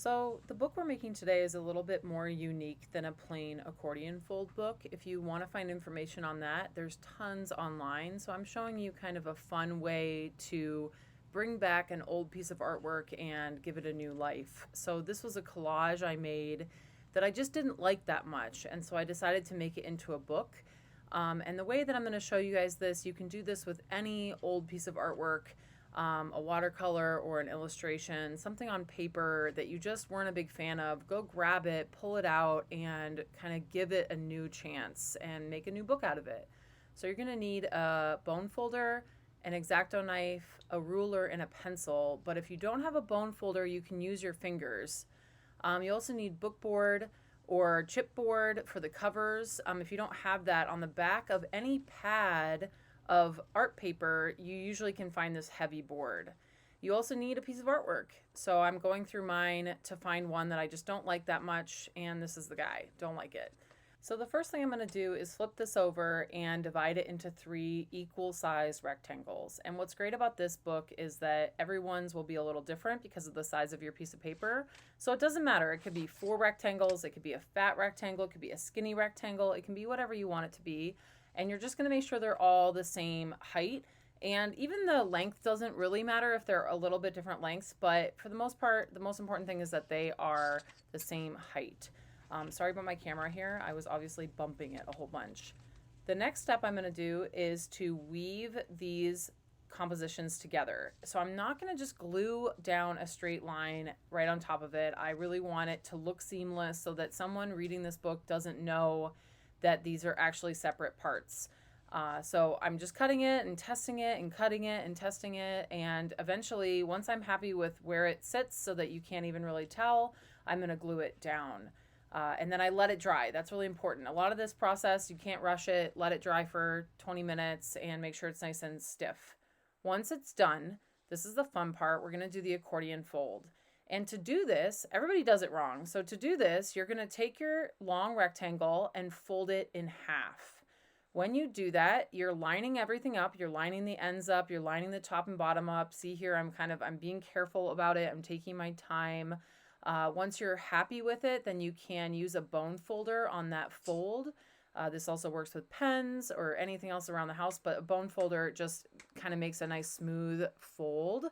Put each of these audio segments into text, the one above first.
So the book we're making today is a little bit more unique than a plain accordion fold book. If you want to find information on that, there's tons online. So I'm showing you kind of a fun way to bring back an old piece of artwork and give it a new life. So this was a collage I made that I just didn't like that much. And so I decided to make it into a book. And the way that I'm going to show you guys this, you can do this with any old piece of artwork, a watercolor or an illustration, something on paper that you just weren't a big fan of. Go grab it, pull it out, and kind of give it a new chance and make a new book out of it. So you're going to need a bone folder, an X-Acto knife, a ruler, and a pencil. But if you don't have a bone folder, you can use your fingers. You also need bookboard or chipboard for the covers. If you don't have that, on the back of any pad of art paper, you usually can find this heavy board. You also need a piece of artwork. So I'm going through mine to find one that I just don't like that much, and this is the guy. Don't like it. So the first thing I'm going to do is flip this over and divide it into 3 equal sized rectangles. And what's great about this book is that everyone's will be a little different because of the size of your piece of paper. So it doesn't matter. It could be 4 rectangles, it could be a fat rectangle, it could be a skinny rectangle, it can be whatever you want it to be. And you're just going to make sure they're all the same height. And even the length doesn't really matter if they're a little bit different lengths, but for the most part, the most important thing is that they are the same height. Sorry about my camera here. I was obviously bumping it a whole bunch. The next step I'm going to do is to weave these compositions together. So I'm not going to just glue down a straight line right on top of it. I really want it to look seamless so that someone reading this book doesn't know that these are actually separate parts. So I'm just cutting it and testing it and cutting it and testing it. And eventually, once I'm happy with where it sits so that you can't even really tell, I'm going to glue it down. And then I let it dry. That's really important. A lot of this process, you can't rush it. Let it dry for 20 minutes and make sure it's nice and stiff. Once it's done, this is the fun part. We're going to do the accordion fold. And to do this, everybody does it wrong. So to do this, you're going to take your long rectangle and fold it in half. When you do that, you're lining everything up. You're lining the ends up. You're lining the top and bottom up. See here, I'm being careful about it. I'm taking my time. Once you're happy with it, then you can use a bone folder on that fold. This also works with pens or anything else around the house, but a bone folder just kind of makes a nice smooth fold.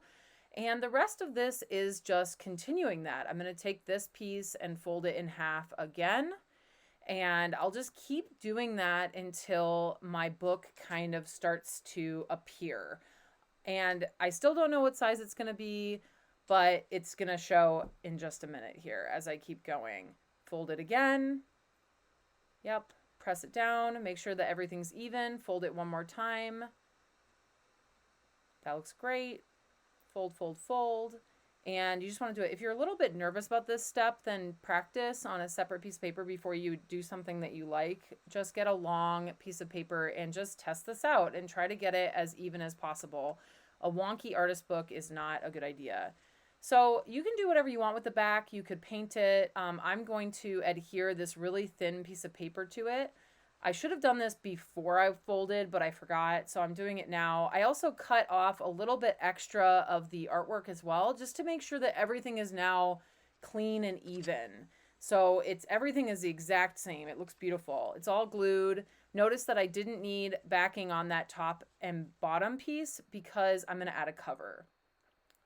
And the rest of this is just continuing that. I'm going to take this piece and fold it in half again. And I'll just keep doing that until my book kind of starts to appear. And I still don't know what size it's going to be, but it's going to show in just a minute here as I keep going. Fold it again. Yep. Press it down. Make sure that everything's even. Fold it one more time. That looks great. Fold, fold, fold. And you just want to do it. If you're a little bit nervous about this step, then practice on a separate piece of paper before you do something that you like. Just get a long piece of paper and just test this out and try to get it as even as possible. A wonky artist book is not a good idea. So you can do whatever you want with the back. You could paint it. I'm going to adhere this really thin piece of paper to it. I should have done this before I folded, but I forgot, so I'm doing it now. I also cut off a little bit extra of the artwork as well, just to make sure that everything is now clean and even. So everything is the exact same. It looks beautiful. It's all glued. Notice that I didn't need backing on that top and bottom piece because I'm going to add a cover.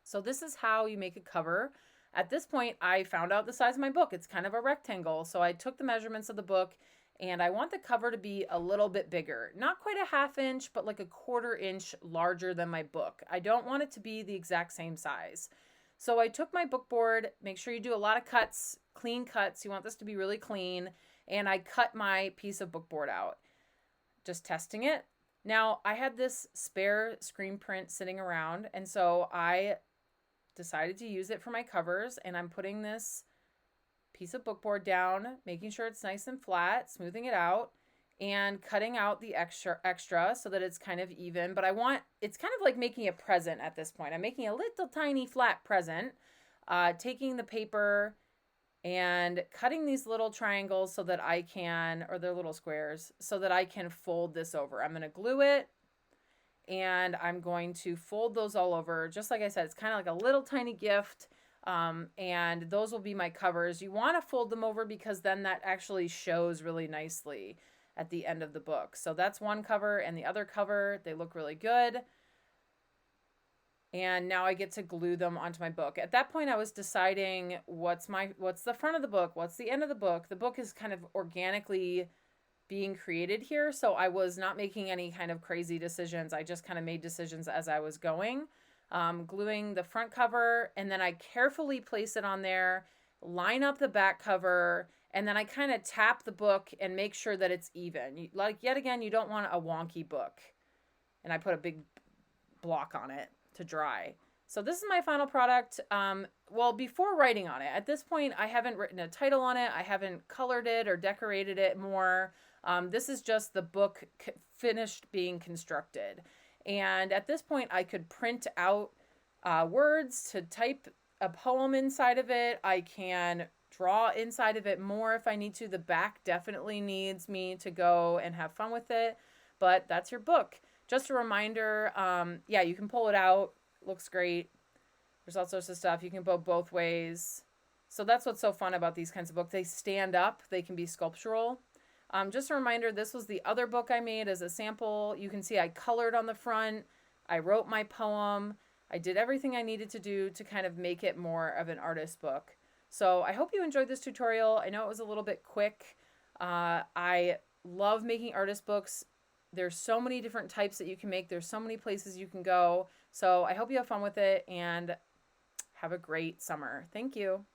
So this is how you make a cover. At this point, I found out the size of my book. It's kind of a rectangle. So I took the measurements of the book and I want the cover to be a little bit bigger. Not quite a ½ inch, but like a ¼ inch larger than my book. I don't want it to be the exact same size. So I took my book board. Make sure you do a lot of cuts, clean cuts. You want this to be really clean. And I cut my piece of book board out. Just testing it. Now, I had this spare screen print sitting around, and so I decided to use it for my covers, and I'm putting this piece of bookboard down, making sure it's nice and flat, smoothing it out, and cutting out the extra so that it's kind of even. But it's kind of like making a present at this point. I'm making a little tiny flat present, taking the paper and cutting these little triangles so that I can, or they're little squares, so that I can fold this over. I'm going to glue it and I'm going to fold those all over. Just like I said, it's kind of like a little tiny gift. And those will be my covers. You want to fold them over because then that actually shows really nicely at the end of the book. So that's one cover, and the other cover, they look really good. And now I get to glue them onto my book. At that point, I was deciding what's the front of the book, what's the end of the book. The book is kind of organically being created here, so I was not making any kind of crazy decisions. I just kind of made decisions as I was going. Gluing the front cover, and then I carefully place it on there, line up the back cover, and then I kind of tap the book and make sure that it's even. Like, yet again, you don't want a wonky book. And I put a big block on it to dry. So this is my final product. Well, before writing on it, at this point, I haven't written a title on it. I haven't colored it or decorated it more. This is just the book finished being constructed. And at this point, I could print out words to type a poem inside of it. I can draw inside of it more if I need to. The back definitely needs me to go and have fun with it. But that's your book. Just a reminder, yeah, you can pull it out. Looks great. There's all sorts of stuff. You can go both ways. So that's what's so fun about these kinds of books. They stand up. They can be sculptural. Just a reminder, this was the other book I made as a sample. You can see I colored on the front. I wrote my poem. I did everything I needed to do to kind of make it more of an artist book. So I hope you enjoyed this tutorial. I know it was a little bit quick. I love making artist books. There's so many different types that you can make. There's so many places you can go. So I hope you have fun with it and have a great summer. Thank you.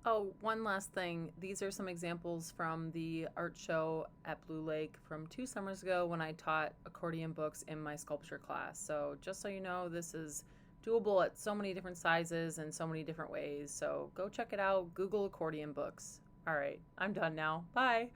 Oh, one last thing. These are some examples from the art show at Blue Lake from 2 summers ago when I taught accordion books in my sculpture class. So just so you know, this is doable at so many different sizes and so many different ways. So go check it out. Google accordion books. All right, I'm done now. Bye.